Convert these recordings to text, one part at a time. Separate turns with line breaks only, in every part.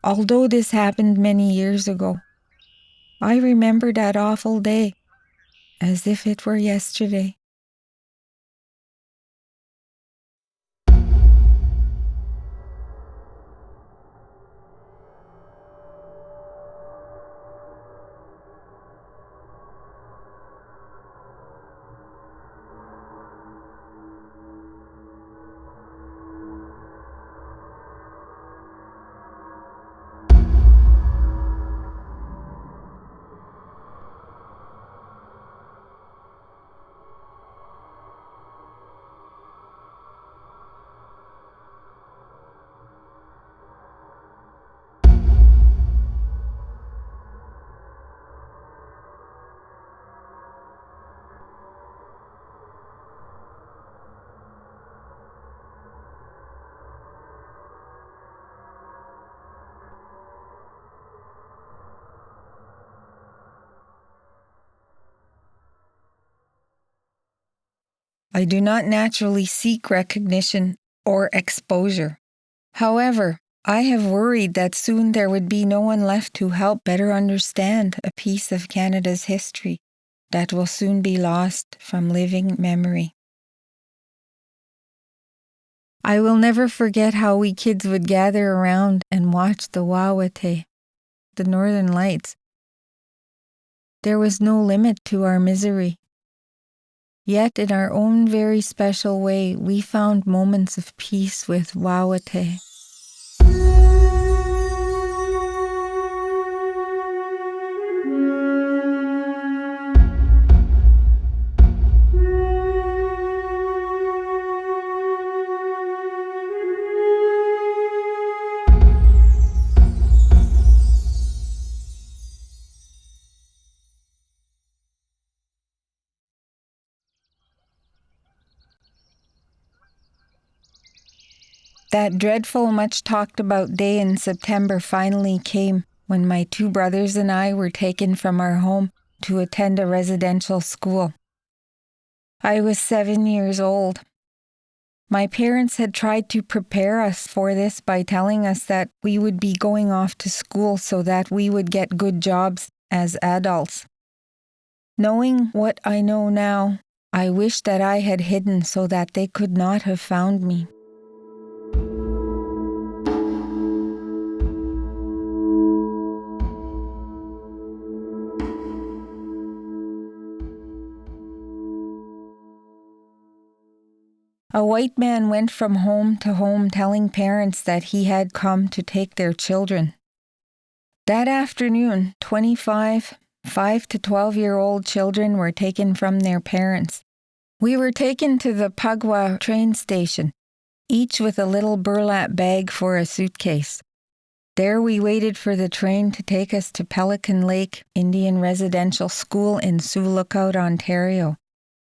Although this happened many years ago, I remember that awful day as if it were yesterday. I do not naturally seek recognition or exposure. However, I have worried that soon there would be no one left to help better understand a piece of Canada's history that will soon be lost from living memory. I will never forget how we kids would gather around and watch the Wawahte, the Northern Lights. There was no limit to our misery. Yet in our own very special way, we found moments of peace with Wawahte. That dreadful, much talked about day in September finally came when my two brothers and I were taken from our home to attend a residential school. I was 7 years old. My parents had tried to prepare us for this by telling us that we would be going off to school so that we would get good jobs as adults. Knowing what I know now, I wish that I had hidden so that they could not have found me. A white man went from home to home telling parents that he had come to take their children. That afternoon, 25 5 to 12-year-old children were taken from their parents. We were taken to the Pagwa train station, each with a little burlap bag for a suitcase. There we waited for the train to take us to Pelican Lake Indian Residential School in Sioux Lookout, Ontario,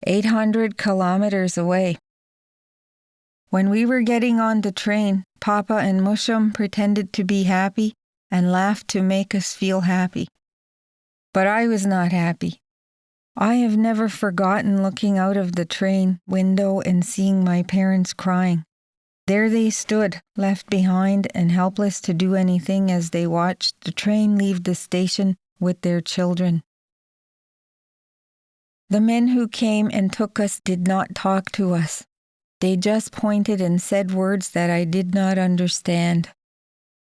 800 kilometers away. When we were getting on the train, Papa and Mushum pretended to be happy and laughed to make us feel happy. But I was not happy. I have never forgotten looking out of the train window and seeing my parents crying. There they stood, left behind and helpless to do anything as they watched the train leave the station with their children. The men who came and took us did not talk to us. They just pointed and said words that I did not understand.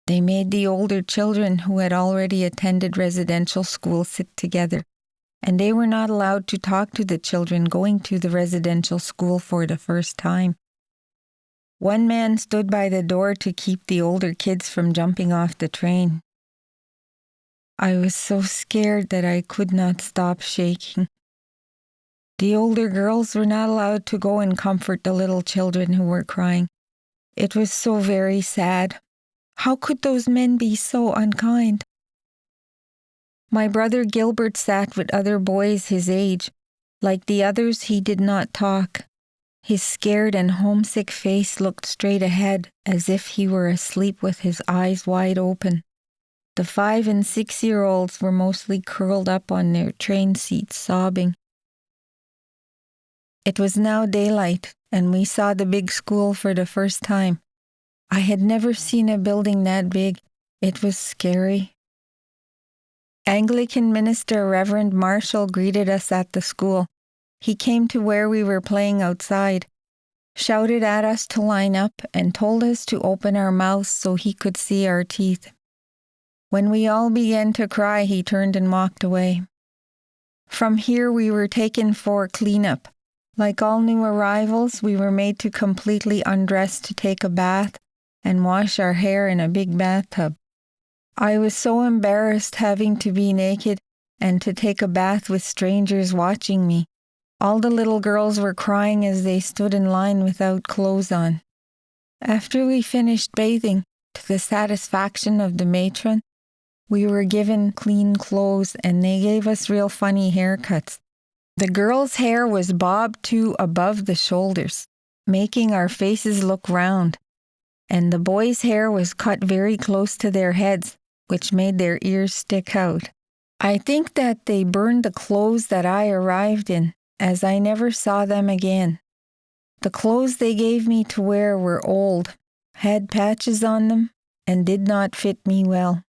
They made the older children who had already attended residential school sit together, and they were not allowed to talk to the children going to the residential school for the first time. One man stood by the door to keep the older kids from jumping off the train. I was so scared that I could not stop shaking. The older girls were not allowed to go and comfort the little children who were crying. It was so very sad. How could those men be so unkind? My brother Gilbert sat with other boys his age. Like the others, he did not talk. His scared and homesick face looked straight ahead, as if he were asleep with his eyes wide open. The 5- and 6-year-olds were mostly curled up on their train seats, sobbing. It was now daylight, and we saw the big school for the first time. I had never seen a building that big, It was scary. Anglican minister Reverend Marshall greeted us at the school. He came to where we were playing outside, shouted at us to line up, and told us to open our mouths so he could see our teeth. When we all began to cry, he turned and walked away. From here, we were taken for cleanup. Like all new arrivals, we were made to completely undress to take a bath and wash our hair in a big bathtub. I was so embarrassed having to be naked and to take a bath with strangers watching me. All the little girls were crying as they stood in line without clothes on. After we finished bathing, to the satisfaction of the matron, we were given clean clothes and they gave us real funny haircuts. The girls' hair was bobbed to above the shoulders, making our faces look round, and the boys' hair was cut very close to their heads, which made their ears stick out. I think that they burned the clothes that I arrived in, as I never saw them again. The clothes they gave me to wear were old, had patches on them, and did not fit me well.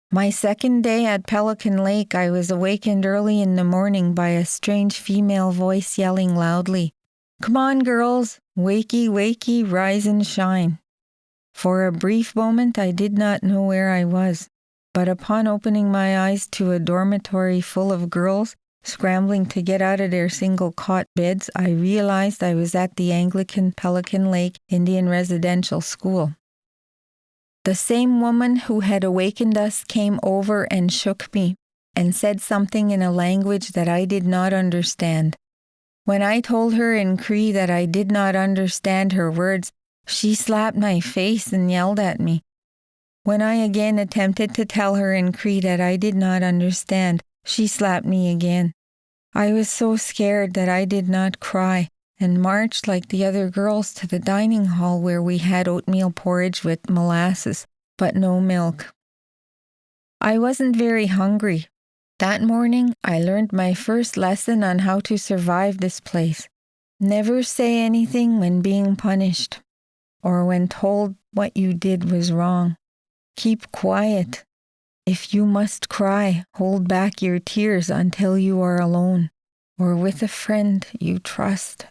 My second day at Pelican Lake, I was awakened early in the morning by a strange female voice yelling loudly, "Come on, girls, wakey, wakey, rise and shine." For a brief moment, I did not know where I was, but upon opening my eyes to a dormitory full of girls scrambling to get out of their single cot beds, I realized I was at the Anglican Pelican Lake Indian Residential School. The same woman who had awakened us came over and shook me and said something in a language that I did not understand. When I told her in Cree that I did not understand her words, she slapped my face and yelled at me. When I again attempted to tell her in Cree that I did not understand, she slapped me again. I was so scared that I did not cry and marched like the other girls to the dining hall where we had oatmeal porridge with molasses, but no milk. I wasn't very hungry. That morning, I learned my first lesson on how to survive this place. Never say anything when being punished, or when told what you did was wrong. Keep quiet. If you must cry, hold back your tears until you are alone, or with a friend you trust.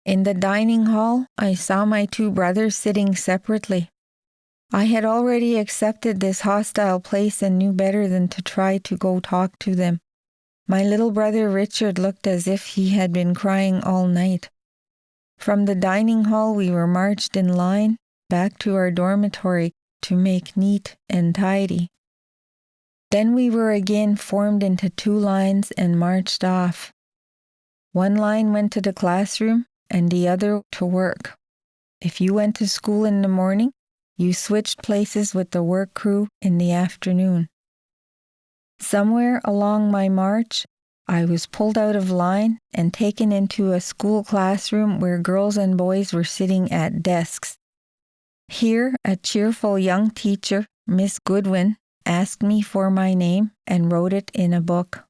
In the dining hall, I saw my two brothers sitting separately. I had already accepted this hostile place and knew better than to try to go talk to them. My little brother Richard looked as if he had been crying all night. From the dining hall, we were marched in line back to our dormitory to make neat and tidy. Then we were again formed into two lines and marched off. One line went to the classroom and the other to work. If you went to school in the morning, you switched places with the work crew in the afternoon. Somewhere along my march, I was pulled out of line and taken into a school classroom where girls and boys were sitting at desks. Here, a cheerful young teacher, Miss Goodwin, asked me for my name and wrote it in a book.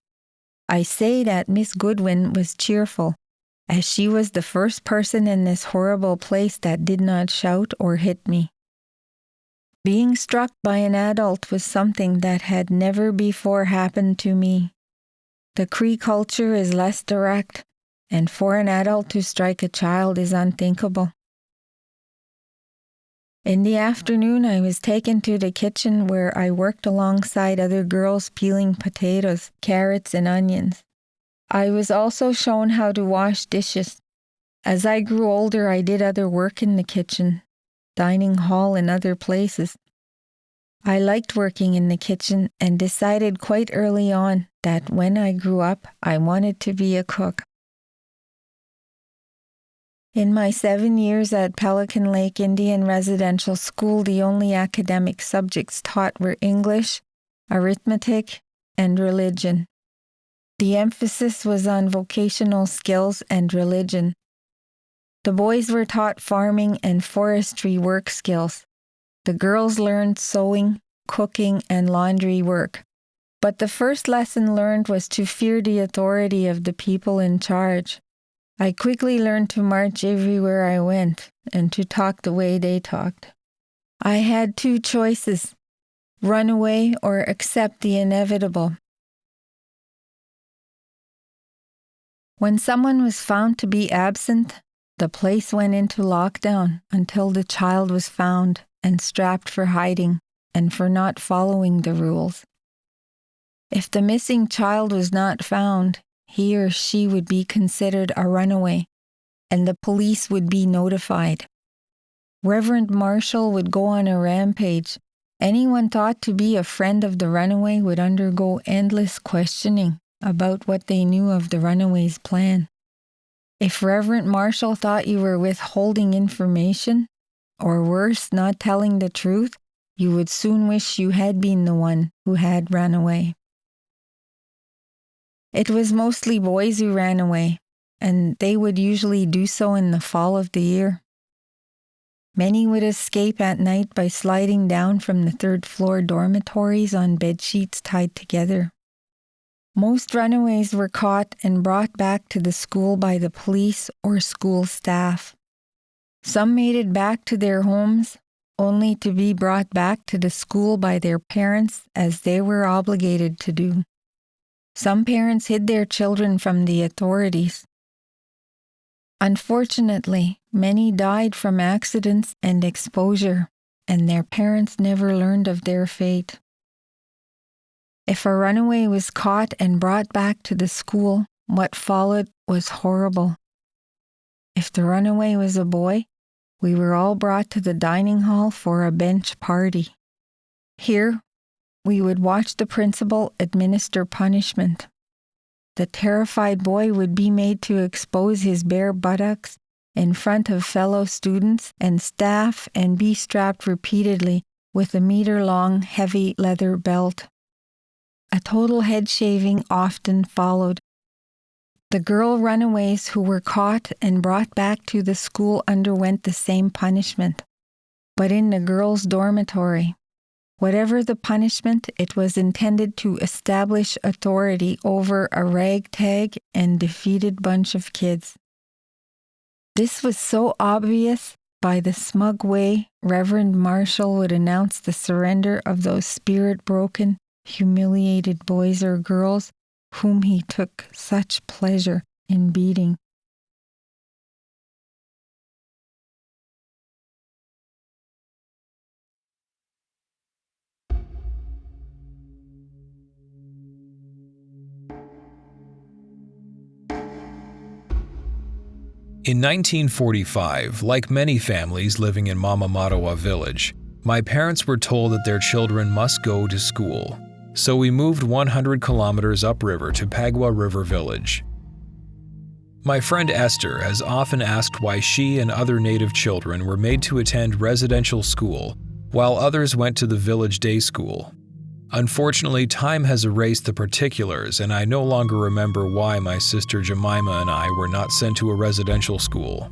I say that Miss Goodwin was cheerful, as she was the first person in this horrible place that did not shout or hit me. Being struck by an adult was something that had never before happened to me. The Cree culture is less direct, and for an adult to strike a child is unthinkable. In the afternoon, I was taken to the kitchen where I worked alongside other girls peeling potatoes, carrots, and onions. I was also shown how to wash dishes. As I grew older, I did other work in the kitchen, dining hall, and other places. I liked working in the kitchen and decided quite early on that when I grew up, I wanted to be a cook. In my 7 years at Pelican Lake Indian Residential School, the only academic subjects taught were English, arithmetic, and religion. The emphasis was on vocational skills and religion. The boys were taught farming and forestry work skills. The girls learned sewing, cooking, and laundry work. But the first lesson learned was to fear the authority of the people in charge. I quickly learned to march everywhere I went and to talk the way they talked. I had two choices: run away or accept the inevitable. When someone was found to be absent, the place went into lockdown until the child was found and strapped for hiding and for not following the rules. If the missing child was not found, he or she would be considered a runaway, and the police would be notified. Reverend Marshall would go on a rampage. Anyone thought to be a friend of the runaway would undergo endless questioning about what they knew of the runaway's plan. If Reverend Marshall thought you were withholding information, or worse, not telling the truth, you would soon wish you had been the one who had run away. It was mostly boys who ran away, and they would usually do so in the fall of the year. Many would escape at night by sliding down from the third-floor dormitories on bedsheets tied together. Most runaways were caught and brought back to the school by the police or school staff. Some made it back to their homes, only to be brought back to the school by their parents as they were obligated to do. Some parents hid their children from the authorities. Unfortunately, many died from accidents and exposure, and their parents never learned of their fate. If a runaway was caught and brought back to the school, what followed was horrible. If the runaway was a boy, we were all brought to the dining hall for a bench party. Here, we would watch the principal administer punishment. The terrified boy would be made to expose his bare buttocks in front of fellow students and staff and be strapped repeatedly with a meter-long, heavy leather belt. A total head shaving often followed. The girl runaways who were caught and brought back to the school underwent the same punishment, but in the girls' dormitory. Whatever the punishment, it was intended to establish authority over a ragtag and defeated bunch of kids. This was so obvious by the smug way Reverend Marshall would announce the surrender of those spirit-broken, humiliated boys or girls whom he took such pleasure in beating.
In 1945, like many families living in Wawahte village, my parents were told that their children must go to school. So we moved 100 kilometers upriver to Pagwa River Village. My friend Esther has often asked why she and other native children were made to attend residential school, while others went to the village day school. Unfortunately, time has erased the particulars, and I no longer remember why my sister Jemima and I were not sent to a residential school.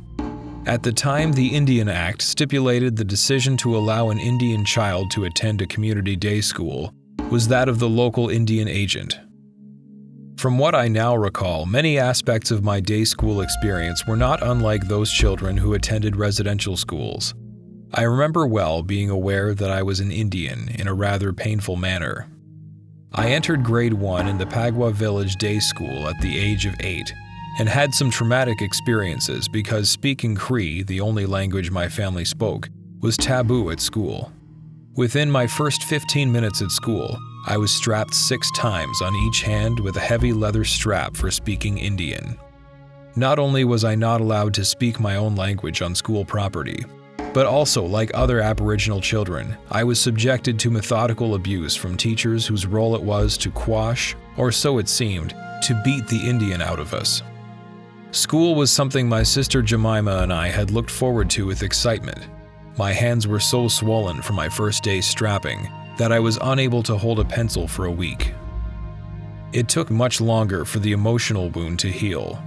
At the time, the Indian Act stipulated the decision to allow an Indian child to attend a community day school was that of the local Indian agent. From what I now recall, many aspects of my day school experience were not unlike those children who attended residential schools. I remember well being aware that I was an Indian in a rather painful manner. I entered grade 1 in the Pagwa Village Day School at the age of 8 and had some traumatic experiences because speaking Cree, the only language my family spoke, was taboo at school. Within my first 15 minutes at school, I was strapped 6 times on each hand with a heavy leather strap for speaking Indian. Not only was I not allowed to speak my own language on school property, but also, like other Aboriginal children, I was subjected to methodical abuse from teachers whose role it was to quash, or so it seemed, to beat the Indian out of us. School was something my sister Jemima and I had looked forward to with excitement. My hands were so swollen from my first day's strapping that I was unable to hold a pencil for a week. It took much longer for the emotional wound to heal.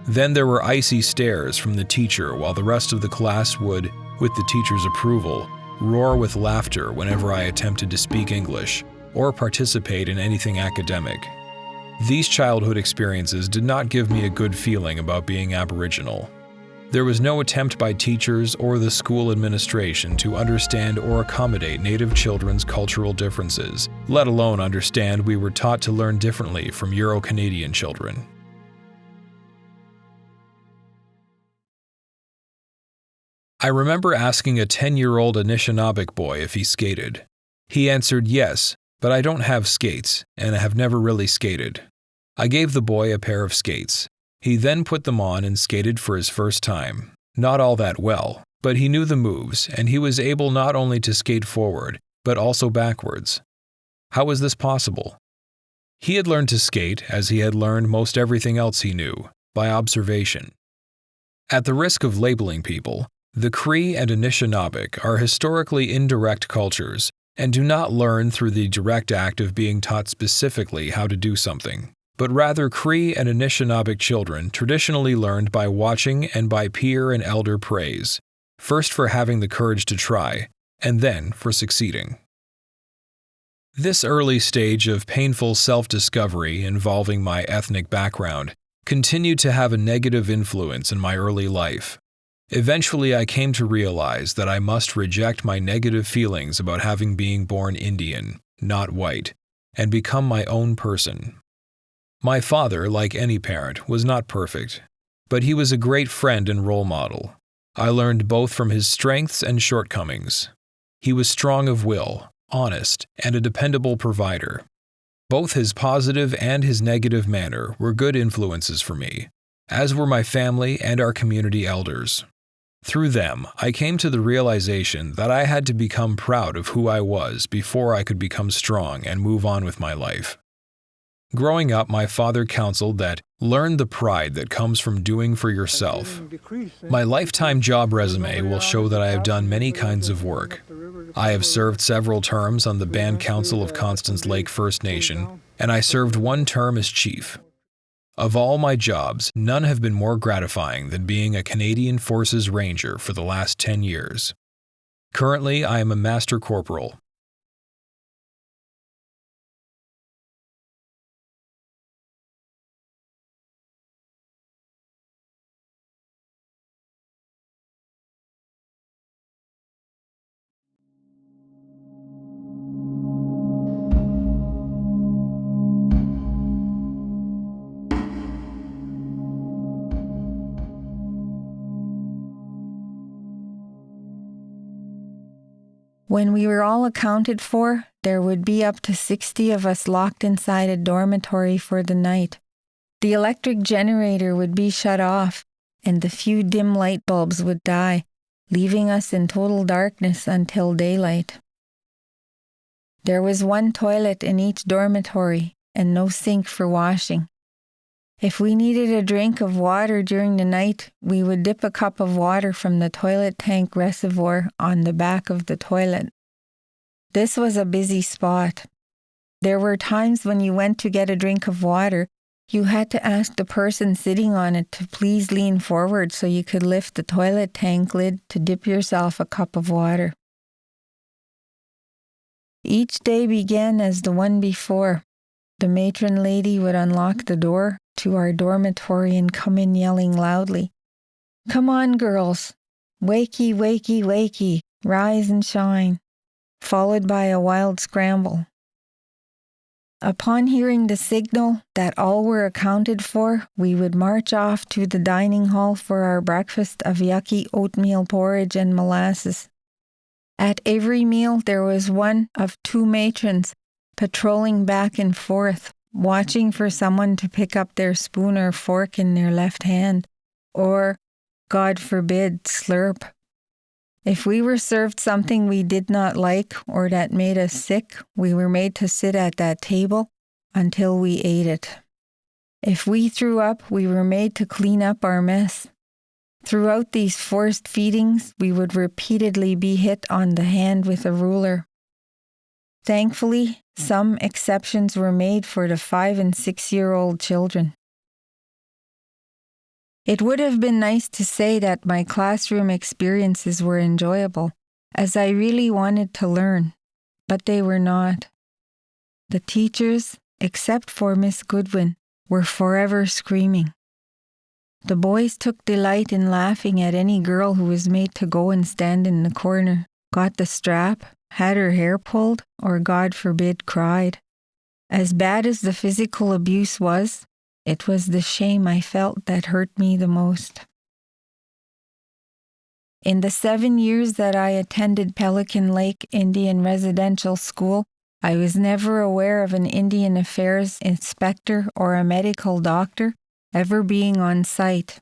Then there were icy stares from the teacher while the rest of the class would, with the teacher's approval, roar with laughter whenever I attempted to speak English or participate in anything academic. These childhood experiences did not give me a good feeling about being Aboriginal. There was no attempt by teachers or the school administration to understand or accommodate Native children's cultural differences, let alone understand we were taught to learn differently from Euro-Canadian children. I remember asking a 10-year-old Anishinaabeg boy if he skated. He answered yes, but I don't have skates, and I have never really skated. I gave the boy a pair of skates. He then put them on and skated for his first time. Not all that well, but he knew the moves, and he was able not only to skate forward, but also backwards. How was this possible? He had learned to skate, as he had learned most everything else he knew, by observation. At the risk of labeling people, the Cree and Anishinaabe are historically indirect cultures and do not learn through the direct act of being taught specifically how to do something, but rather Cree and Anishinaabe children traditionally learned by watching and by peer and elder praise, first for having the courage to try, and then for succeeding. This early stage of painful self-discovery involving my ethnic background continued to have a negative influence in my early life. Eventually, I came to realize that I must reject my negative feelings about being born Indian, not white, and become my own person. My father, like any parent, was not perfect, but he was a great friend and role model. I learned both from his strengths and shortcomings. He was strong of will, honest, and a dependable provider. Both his positive and his negative manner were good influences for me, as were my family and our community elders. Through them, I came to the realization that I had to become proud of who I was before I could become strong and move on with my life. Growing up, my father counseled that learn the pride that comes from doing for yourself. My lifetime job resume will show that I have done many kinds of work. I have served several terms on the Band Council of Constance Lake First Nation, and I served one term as chief. Of all my jobs, none have been more gratifying than being a Canadian Forces Ranger for the last 10 years. Currently, I am a Master Corporal.
When we were all accounted for, there would be up to 60 of us locked inside a dormitory for the night. The electric generator would be shut off, and the few dim light bulbs would die, leaving us in total darkness until daylight. There was one toilet in each dormitory, and no sink for washing. If we needed a drink of water during the night, we would dip a cup of water from the toilet tank reservoir on the back of the toilet. This was a busy spot. There were times when you went to get a drink of water, you had to ask the person sitting on it to please lean forward so you could lift the toilet tank lid to dip yourself a cup of water. Each day began as the one before. The matron lady would unlock the door to our dormitory and come in yelling loudly, "Come on, girls! Wakey, wakey, wakey! Rise and shine!" followed by a wild scramble. Upon hearing the signal that all were accounted for, we would march off to the dining hall for our breakfast of yucky oatmeal porridge and molasses. At every meal there was one of two matrons patrolling back and forth, watching for someone to pick up their spoon or fork in their left hand, or, God forbid, slurp. If we were served something we did not like or that made us sick, we were made to sit at that table until we ate it. If we threw up, we were made to clean up our mess. Throughout these forced feedings, we would repeatedly be hit on the hand with a ruler. Thankfully, some exceptions were made for the 5- and 6-year-old children. It would have been nice to say that my classroom experiences were enjoyable, as I really wanted to learn, but they were not. The teachers, except for Miss Goodwin, were forever screaming. The boys took delight in laughing at any girl who was made to go and stand in the corner, got the strap, had her hair pulled, or God forbid, cried. As bad as the physical abuse was, it was the shame I felt that hurt me the most. In the 7 years that I attended Pelican Lake Indian Residential School, I was never aware of an Indian Affairs inspector or a medical doctor ever being on site.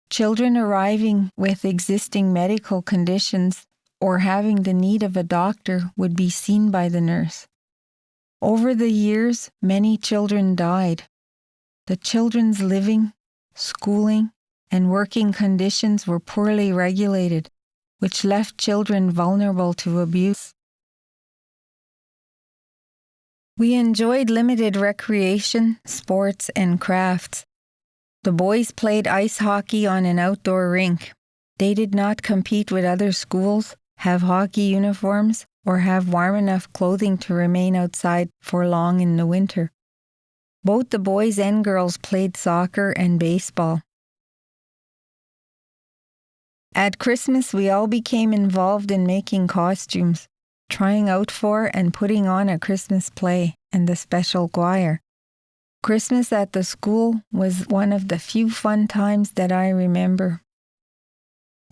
Children arriving with existing medical conditions or having the need of a doctor would be seen by the nurse. Over the years, many children died. The children's living, schooling, and working conditions were poorly regulated, which left children vulnerable to abuse. We enjoyed limited recreation, sports, and crafts. The boys played ice hockey on an outdoor rink. They did not compete with other schools, have hockey uniforms, or have warm enough clothing to remain outside for long in the winter. Both the boys and girls played soccer and baseball. At Christmas, we all became involved in making costumes, trying out for and putting on a Christmas play and the special choir. Christmas at the school was one of the few fun times that I remember.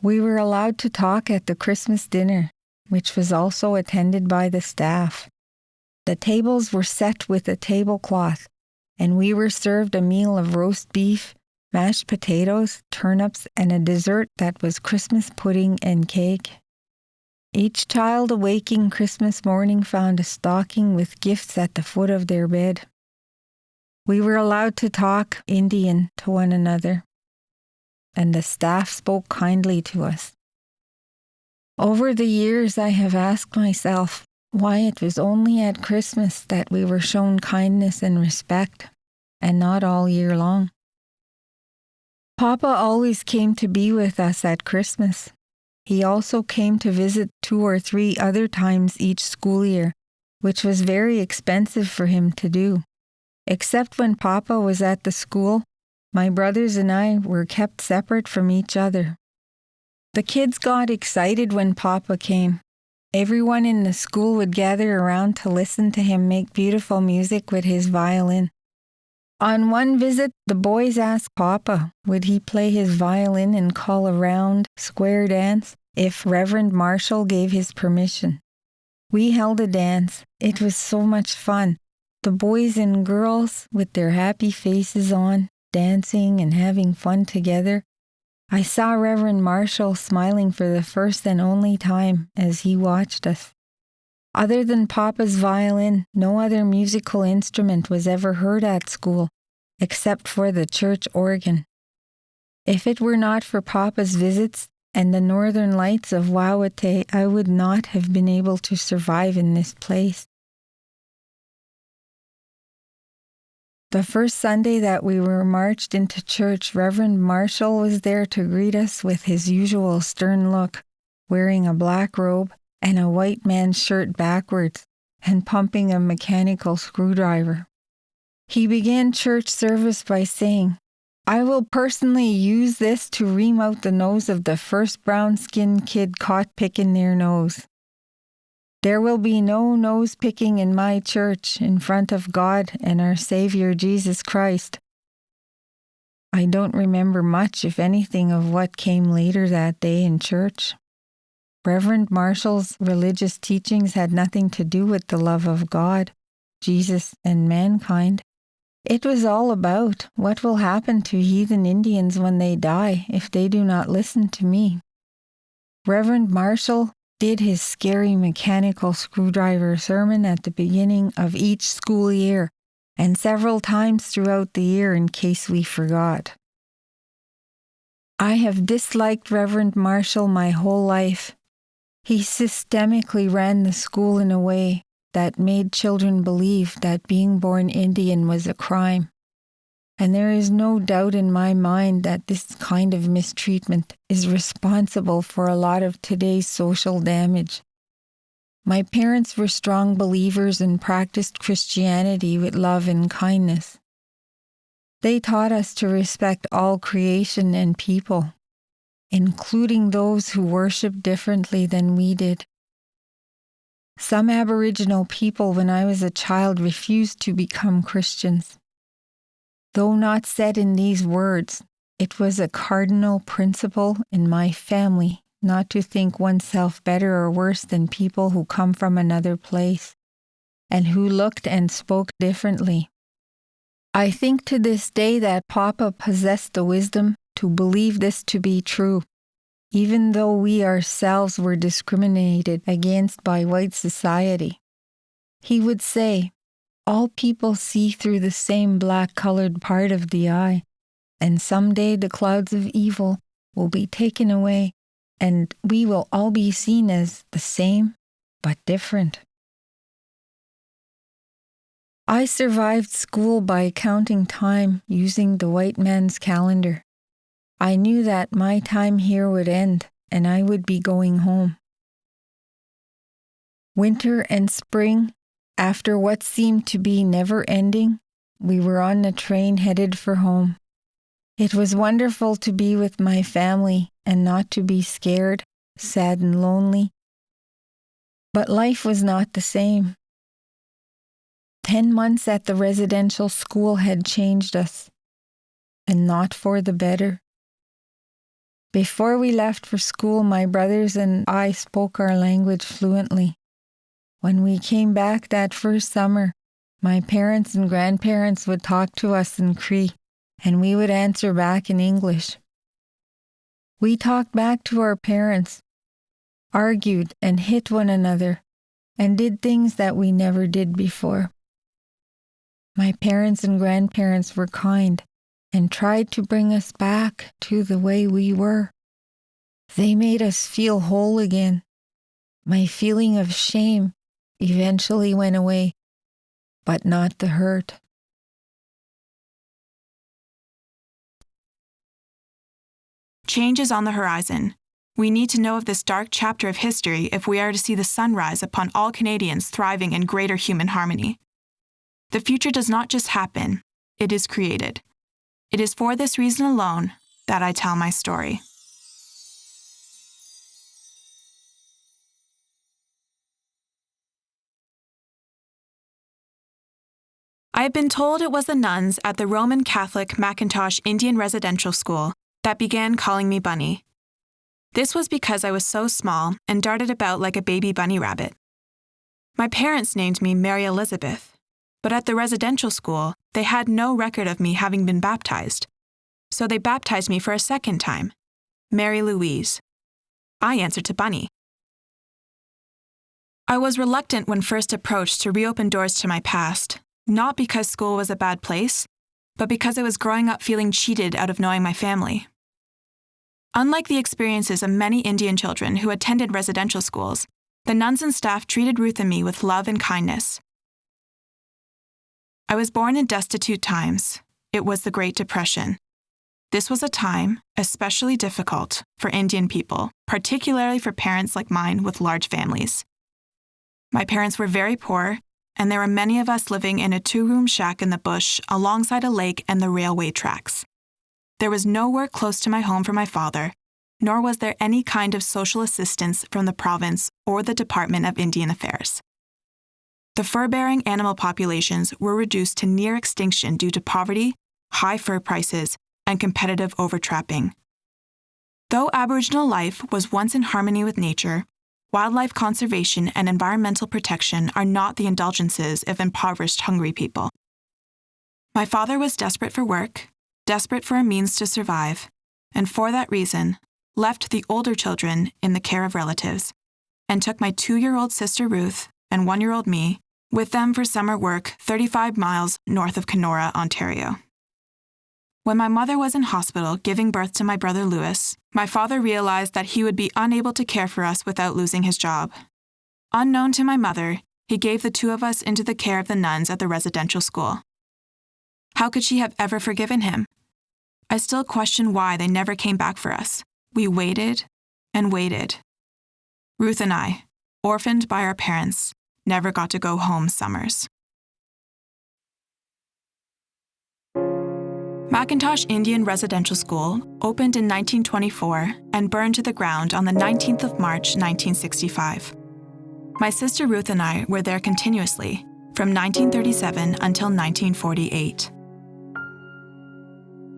We were allowed to talk at the Christmas dinner, which was also attended by the staff. The tables were set with a tablecloth, and we were served a meal of roast beef, mashed potatoes, turnips, and a dessert that was Christmas pudding and cake. Each child awaking Christmas morning found a stocking with gifts at the foot of their bed. We were allowed to talk Indian to one another, and the staff spoke kindly to us. Over the years, I have asked myself why it was only at Christmas that we were shown kindness and respect, and not all year long. Papa always came to be with us at Christmas. He also came to visit 2 or 3 other times each school year, which was very expensive for him to do. Except when Papa was at the school, my brothers and I were kept separate from each other. The kids got excited when Papa came. Everyone in the school would gather around to listen to him make beautiful music with his violin. On one visit, the boys asked Papa would he play his violin and call a round, square dance if Reverend Marshall gave his permission. We held a dance. It was so much fun. The boys and girls, with their happy faces on, dancing and having fun together. I saw Reverend Marshall smiling for the first and only time as he watched us. Other than Papa's violin, no other musical instrument was ever heard at school, except for the church organ. If it were not for Papa's visits and the northern lights of Wawahte, I would not have been able to survive in this place. The first Sunday that we were marched into church, Reverend Marshall was there to greet us with his usual stern look, wearing a black robe and a white man's shirt backwards, and pumping a mechanical screwdriver. He began church service by saying, "I will personally use this to ream out the nose of the first brown-skinned kid caught picking their nose. There will be no nose picking in my church in front of God and our Savior Jesus Christ." I don't remember much, if anything, of what came later that day in church. Reverend Marshall's religious teachings had nothing to do with the love of God, Jesus, and mankind. It was all about what will happen to heathen Indians when they die if they do not listen to me. Reverend Marshall did his scary mechanical screwdriver sermon at the beginning of each school year and several times throughout the year in case we forgot. I have disliked Reverend Marshall my whole life. He systemically ran the school in a way that made children believe that being born Indian was a crime. And there is no doubt in my mind that this kind of mistreatment is responsible for a lot of today's social damage. My parents were strong believers and practiced Christianity with love and kindness. They taught us to respect all creation and people, including those who worship differently than we did. Some Aboriginal people, when I was a child, refused to become Christians. Though not said in these words, it was a cardinal principle in my family not to think oneself better or worse than people who come from another place and who looked and spoke differently. I think to this day that Papa possessed the wisdom to believe this to be true, even though we ourselves were discriminated against by white society. He would say, all people see through the same black-colored part of the eye, and someday the clouds of evil will be taken away, and we will all be seen as the same but different. I survived school by counting time using the white man's calendar. I knew that my time here would end and I would be going home. Winter and spring, after what seemed to be never ending, we were on the train headed for home. It was wonderful to be with my family and not to be scared, sad and lonely. But life was not the same. 10 months at the residential school had changed us, and not for the better. Before we left for school, my brothers and I spoke our language fluently. When we came back that first summer, my parents and grandparents would talk to us in Cree, and we would answer back in English. We talked back to our parents, argued and hit one another, and did things that we never did before. My parents and grandparents were kind and tried to bring us back to the way we were. They made us feel whole again. My feeling of shame eventually went away, but not the hurt.
Change is on the horizon. We need to know of this dark chapter of history if we are to see the sun rise upon all Canadians thriving in greater human harmony. The future does not just happen, it is created. It is for this reason alone that I tell my story. I have been told it was the nuns at the Roman Catholic Macintosh Indian Residential School that began calling me Bunny. This was because I was so small and darted about like a baby bunny rabbit. My parents named me Mary Elizabeth, but at the residential school, they had no record of me having been baptized, so they baptized me for a second time, Mary Louise. I answered to Bunny. I was reluctant when first approached to reopen doors to my past, not because school was a bad place, but because I was growing up feeling cheated out of knowing my family. Unlike the experiences of many Indian children who attended residential schools, the nuns and staff treated Ruth and me with love and kindness. I was born in destitute times. It was the Great Depression. This was a time especially difficult for Indian people, particularly for parents like mine with large families. My parents were very poor, and there were many of us living in a 2-room shack in the bush alongside a lake and the railway tracks. There was no work close to my home for my father, nor was there any kind of social assistance from the province or the Department of Indian Affairs. The fur-bearing animal populations were reduced to near extinction due to poverty, high fur prices, and competitive overtrapping. Though Aboriginal life was once in harmony with nature, wildlife conservation and environmental protection are not the indulgences of impoverished, hungry people. My father was desperate for work, desperate for a means to survive, and for that reason, left the older children in the care of relatives, and took my 2-year-old sister Ruth and 1-year-old me with them for summer work 35 miles north of Kenora, Ontario. When my mother was in hospital giving birth to my brother Louis, my father realized that he would be unable to care for us without losing his job. Unknown to my mother, he gave the 2 of us into the care of the nuns at the residential school. How could she have ever forgiven him? I still question why they never came back for us. We waited and waited. Ruth and I, orphaned by our parents, never got to go home summers. McIntosh Indian Residential School opened in 1924 and burned to the ground on the 19th of March, 1965. My sister Ruth and I were there continuously from 1937 until 1948.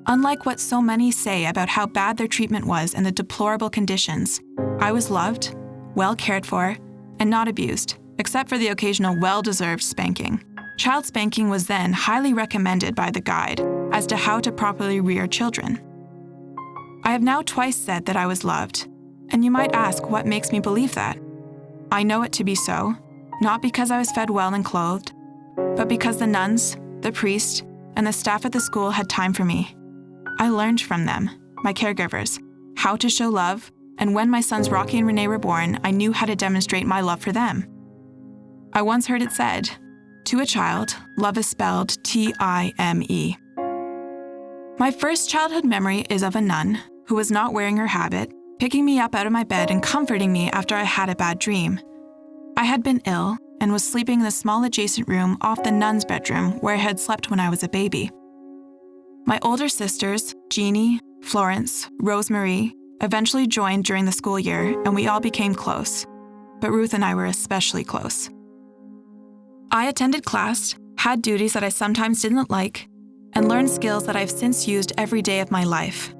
Unlike what so many say about how bad their treatment was and the deplorable conditions, I was loved, well cared for, and not abused, except for the occasional well-deserved spanking. Child spanking was then highly recommended by the guide as to how to properly rear children. I have now twice said that I was loved, and you might ask what makes me believe that. I know it to be so, not because I was fed well and clothed, but because the nuns, the priest, and the staff at the school had time for me. I learned from them, my caregivers, how to show love, and when my sons Rocky and Renee were born, I knew how to demonstrate my love for them. I once heard it said, to a child, love is spelled T-I-M-E. My first childhood memory is of a nun who was not wearing her habit, picking me up out of my bed and comforting me after I had a bad dream. I had been ill and was sleeping in the small adjacent room off the nun's bedroom where I had slept when I was a baby. My older sisters, Jeannie, Florence, Rosemarie, eventually joined during the school year and we all became close, but Ruth and I were especially close. I attended class, had duties that I sometimes didn't like, and learned skills that I've since used every day of my life.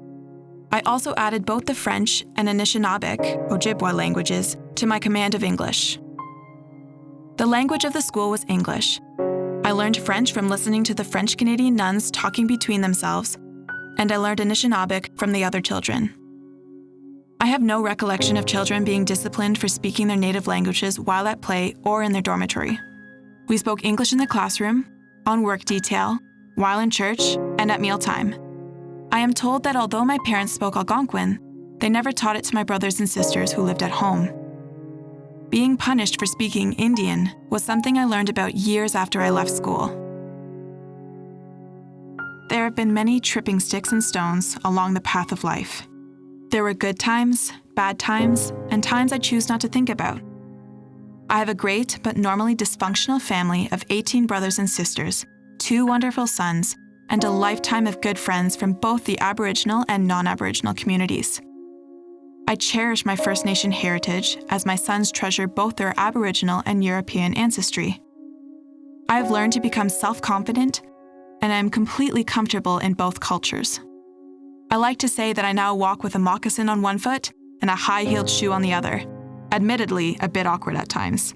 I also added both the French and Anishinaabeg, Ojibwa languages, to my command of English. The language of the school was English. I learned French from listening to the French Canadian nuns talking between themselves, and I learned Anishinaabe from the other children. I have no recollection of children being disciplined for speaking their native languages while at play or in their dormitory. We spoke English in the classroom, on work detail, while in church, and at mealtime. I am told that although my parents spoke Algonquin, they never taught it to my brothers and sisters who lived at home. Being punished for speaking Indian was something I learned about years after I left school. There have been many tripping sticks and stones along the path of life. There were good times, bad times, and times I choose not to think about. I have a great but normally dysfunctional family of 18 brothers and sisters, 2 wonderful sons, and a lifetime of good friends from both the Aboriginal and non-Aboriginal communities. I cherish my First Nation heritage as my sons treasure both their Aboriginal and European ancestry. I have learned to become self-confident, and I am completely comfortable in both cultures. I like to say that I now walk with a moccasin on one foot and a high-heeled shoe on the other, admittedly a bit awkward at times.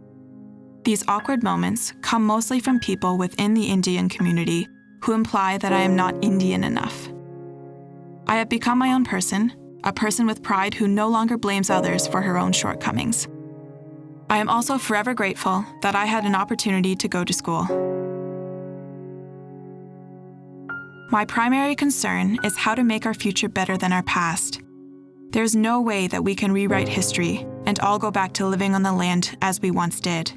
These awkward moments come mostly from people within the Indian community who imply that I am not Indian enough. I have become my own person, a person with pride who no longer blames others for her own shortcomings. I am also forever grateful that I had an opportunity to go to school. My primary concern is how to make our future better than our past. There's no way that we can rewrite history and all go back to living on the land as we once did.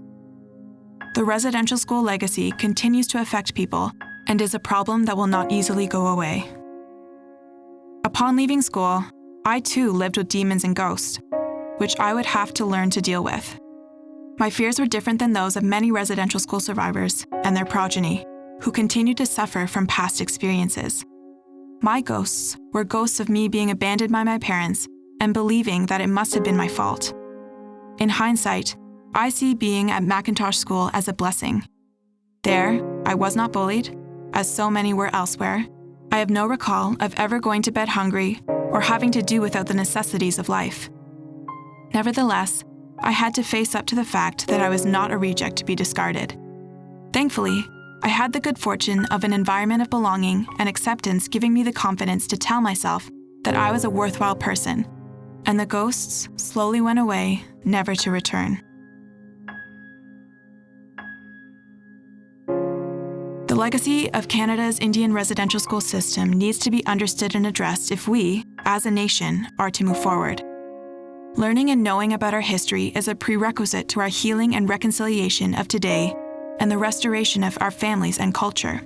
The residential school legacy continues to affect people and is a problem that will not easily go away. Upon leaving school, I too lived with demons and ghosts, which I would have to learn to deal with. My fears were different than those of many residential school survivors and their progeny, who continue to suffer from past experiences. My ghosts were ghosts of me being abandoned by my parents and believing that it must have been my fault. In hindsight, I see being at McIntosh School as a blessing. There, I was not bullied, as so many were elsewhere. I have no recall of ever going to bed hungry or having to do without the necessities of life. Nevertheless, I had to face up to the fact that I was not a reject to be discarded. Thankfully, I had the good fortune of an environment of belonging and acceptance giving me the confidence to tell myself that I was a worthwhile person, and the ghosts slowly went away, never to return. The legacy of Canada's Indian residential school system needs to be understood and addressed if we, as a nation, are to move forward. Learning and knowing about our history is a prerequisite to our healing and reconciliation of today and the restoration of our families and culture.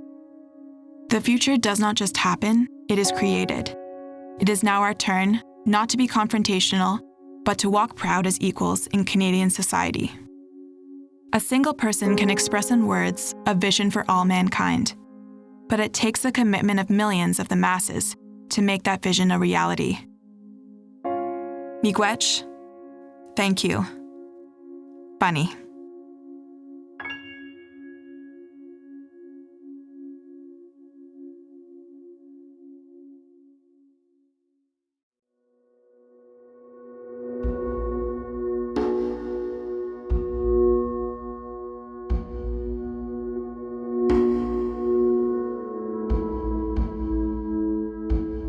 The future does not just happen, it is created. It is now our turn not to be confrontational, but to walk proud as equals in Canadian society. A single person can express in words a vision for all mankind. but it takes the commitment of millions of the masses to make that vision a reality. Miigwech, thank you. Bunny.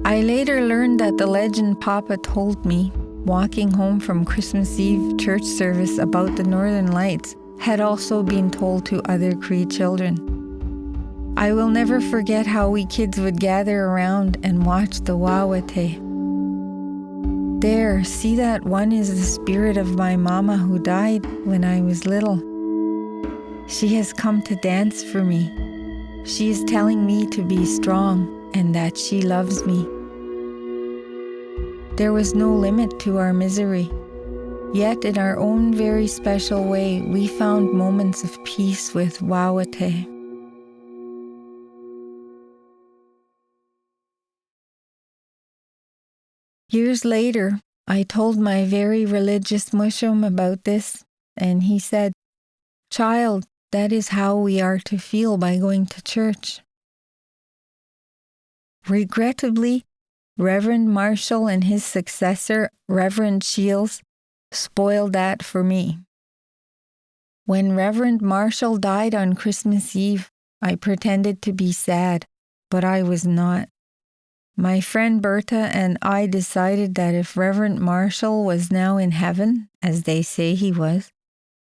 I later learned that the legend Papa told me, walking home from Christmas Eve church service about the Northern Lights, had also been told to other Cree children. I will never forget how we kids would gather around and watch the Wawahte. There, see that one is the spirit of my mama who died when I was little. She has come to dance for me. She is telling me to be strong and that she loves me. There was no limit to our misery. Yet in our own very special way, we found moments of peace with Wawahte. Years later, I told my very religious mushum about this, and he said, "Child, that is how we are to feel by going to church." Regrettably, Reverend Marshall and his successor, Reverend Shields, spoiled that for me. When Reverend Marshall died on Christmas Eve, I pretended to be sad, but I was not. My friend Berta and I decided that if Reverend Marshall was now in heaven, as they say he was,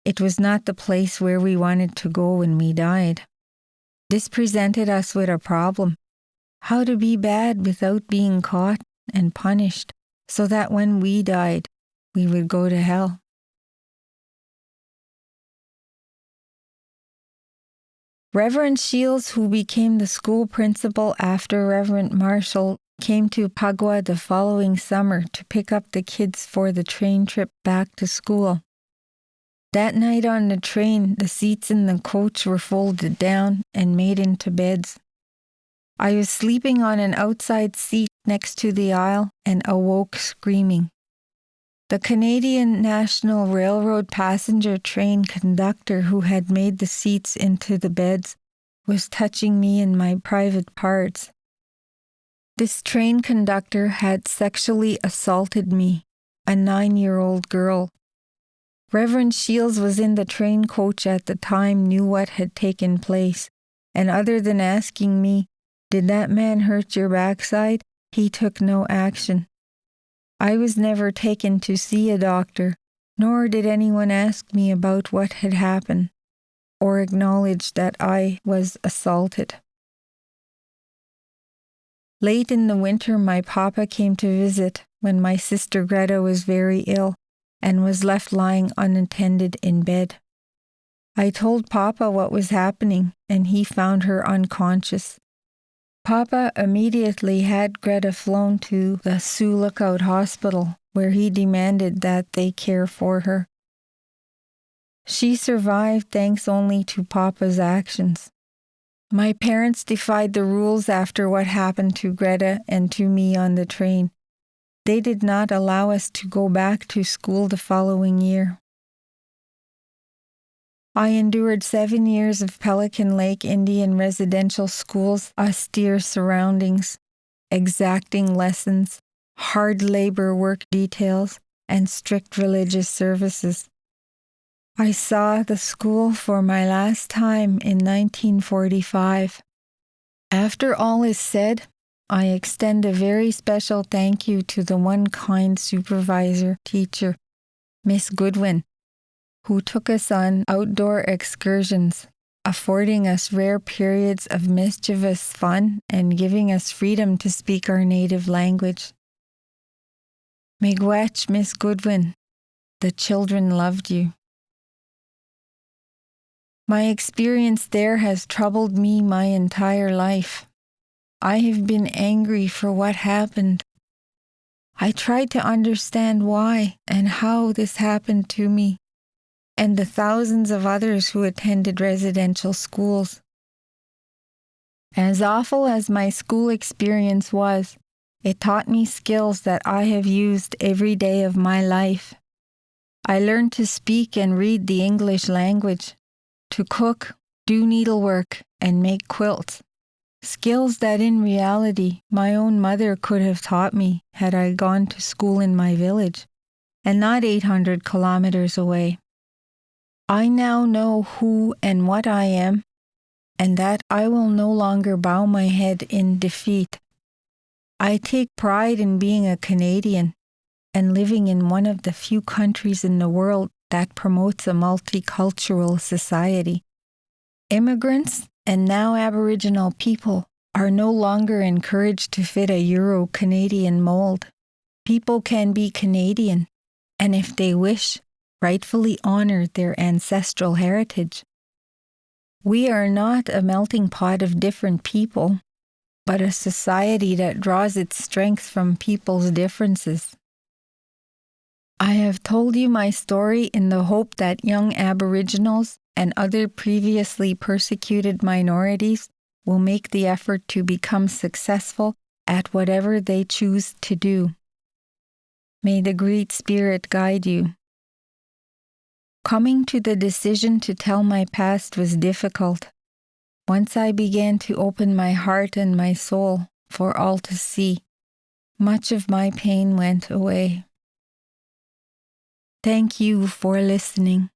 it was not the place where we wanted to go when we died. This presented us with a problem. How to be bad without being caught and punished, so that when we died, we would go to hell. Reverend Shields, who became the school principal after Reverend Marshall, came to Pagwa the following summer to pick up the kids for the train trip back to school. That night on the train, the seats in the coach were folded down and made into beds. I was sleeping on an outside seat next to the aisle and awoke screaming. The Canadian National Railroad passenger train conductor who had made the seats into the beds was touching me in my private parts. This train conductor had sexually assaulted me, a 9-year-old girl. Reverend Shields was in the train coach at the time, knew what had taken place, and other than asking me, "Did that man hurt your backside?" he took no action. I was never taken to see a doctor, nor did anyone ask me about what had happened, or acknowledge that I was assaulted. Late in the winter, my papa came to visit when my sister Greta was very ill and was left lying unattended in bed. I told Papa what was happening, and he found her unconscious. Papa immediately had Greta flown to the Sioux Lookout Hospital, where he demanded that they care for her. She survived thanks only to Papa's actions. My parents defied the rules after what happened to Greta and to me on the train. They did not allow us to go back to school the following year. I endured 7 years of Pelican Lake Indian residential school's austere surroundings, exacting lessons, hard labor work details, and strict religious services. I saw the school for my last time in 1945. After all is said, I extend a very special thank you to the one kind supervisor teacher, Miss Goodwin, who took us on outdoor excursions, affording us rare periods of mischievous fun and giving us freedom to speak our native language. Miigwech, Miss Goodwin, the children loved you. My experience there has troubled me my entire life. I have been angry for what happened. I tried to understand why and how this happened to me, and the thousands of others who attended residential schools. As awful as my school experience was, it taught me skills that I have used every day of my life. I learned to speak and read the English language, to cook, do needlework, and make quilts. Skills that in reality my own mother could have taught me had I gone to school in my village, and not 800 kilometers away. I now know who and what I am, and that I will no longer bow my head in defeat. I take pride in being a Canadian and living in one of the few countries in the world that promotes a multicultural society. Immigrants and now Aboriginal people are no longer encouraged to fit a Euro-Canadian mold. People can be Canadian, and if they wish, rightfully honor their ancestral heritage. We are not a melting pot of different people, but a society that draws its strength from people's differences. I have told you my story in the hope that young Aboriginals and other previously persecuted minorities will make the effort to become successful at whatever they choose to do. May the Great Spirit guide you. Coming to the decision to tell my past was difficult. Once I began to open my heart and my soul for all to see, much of my pain went away. Thank you for listening.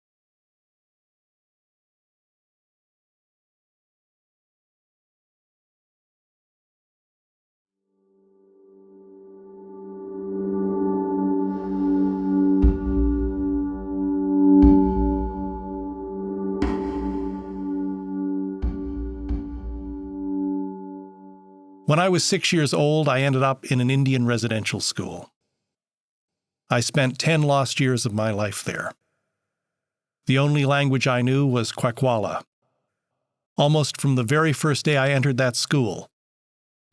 When I was 6 years old, I ended up in an Indian residential school. I spent 10 lost years of my life there. The only language I knew was Kwakwala. Almost from the very first day I entered that school,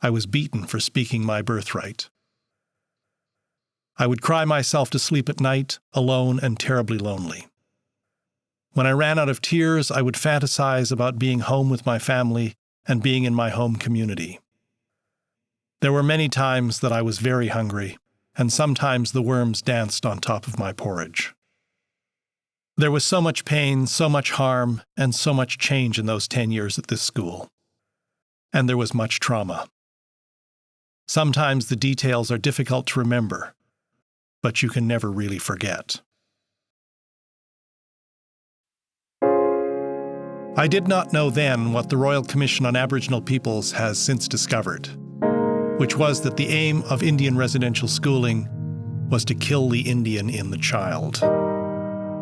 I was beaten for speaking my birthright. I would cry myself to sleep at night, alone and terribly lonely. When I ran out of tears, I would fantasize about being home with my family and being in my home community. There were many times that I was very hungry, and sometimes the worms danced on top of my porridge. There was so much pain, so much harm, and so much change in those 10 years at this school. And there was much trauma. Sometimes the details are difficult to remember, but you can never really forget. I did not know then what the Royal Commission on Aboriginal Peoples has since discovered, which was that the aim of Indian residential schooling was to kill the Indian in the child.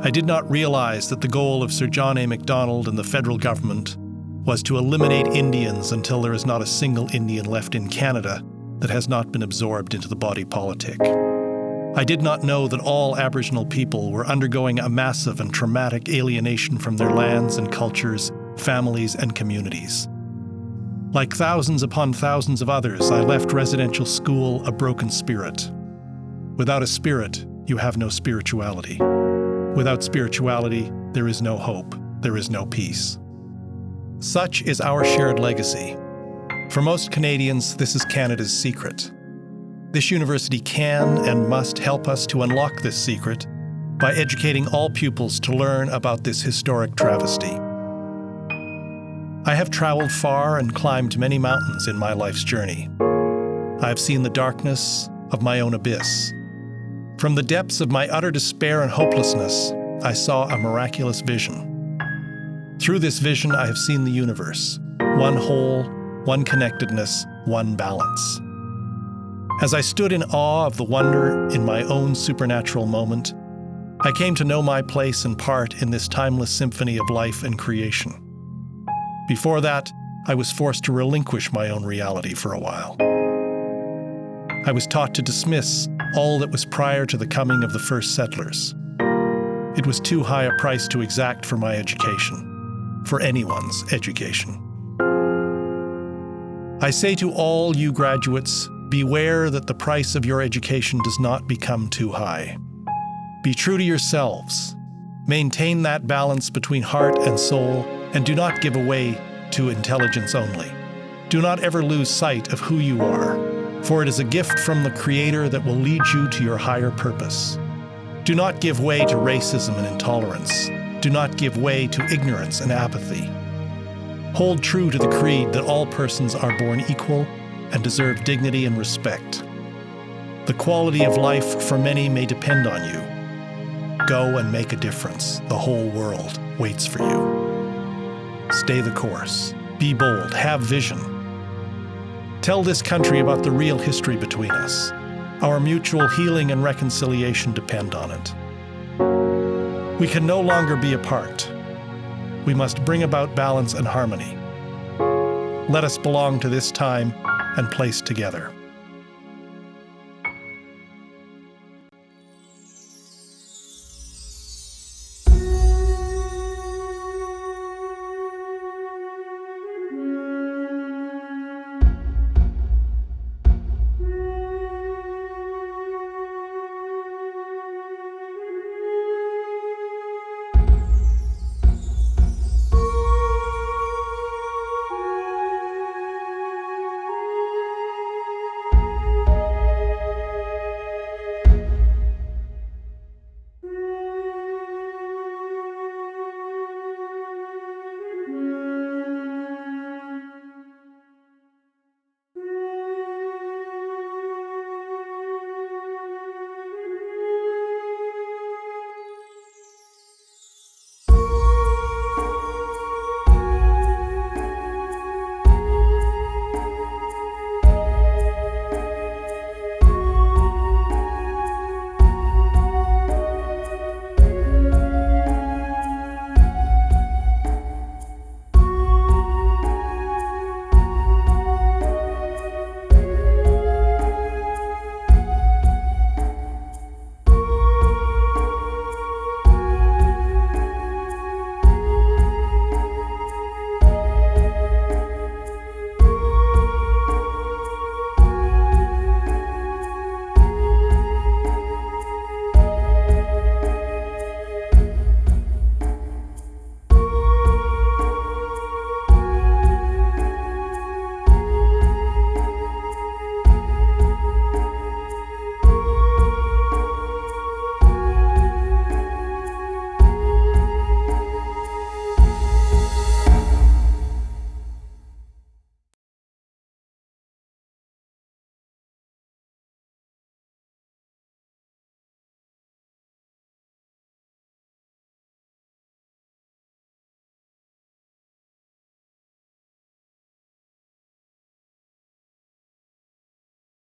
I did not realize that the goal of Sir John A. Macdonald and the federal government was to eliminate Indians until there is not a single Indian left in Canada that has not been absorbed into the body politic. I did not know that all Aboriginal people were undergoing a massive and traumatic alienation from their lands and cultures, families and communities. Like thousands upon thousands of others, I left residential school a broken spirit. Without a spirit, you have no spirituality. Without spirituality, there is no hope, there is no peace. Such is our shared legacy. For most Canadians, this is Canada's secret. This university can and must help us to unlock this secret by educating all pupils to learn about this historic travesty. I have traveled far and climbed many mountains in my life's journey. I have seen the darkness of my own abyss. From the depths of my utter despair and hopelessness, I saw a miraculous vision. Through this vision, I have seen the universe, one whole, one connectedness, one balance. As I stood in awe of the wonder in my own supernatural moment, I came to know my place and part in this timeless symphony of life and creation. Before that, I was forced to relinquish my own reality for a while. I was taught to dismiss all that was prior to the coming of the first settlers. It was too high a price to exact for my education, for anyone's education. I say to all you graduates, beware that the price of your education does not become too high. Be true to yourselves. Maintain that balance between heart and soul, and do not give away to intelligence only. Do not ever lose sight of who you are, for it is a gift from the Creator that will lead you to your higher purpose. Do not give way to racism and intolerance. Do not give way to ignorance and apathy. Hold true to the creed that all persons are born equal and deserve dignity and respect. The quality of life for many may depend on you. Go and make a difference. The whole world waits for you. Stay the course. Be bold. Have vision. Tell this country about the real history between us. Our mutual healing and reconciliation depend on it. We can no longer be apart. We must bring about balance and harmony. Let us belong to this time and place together.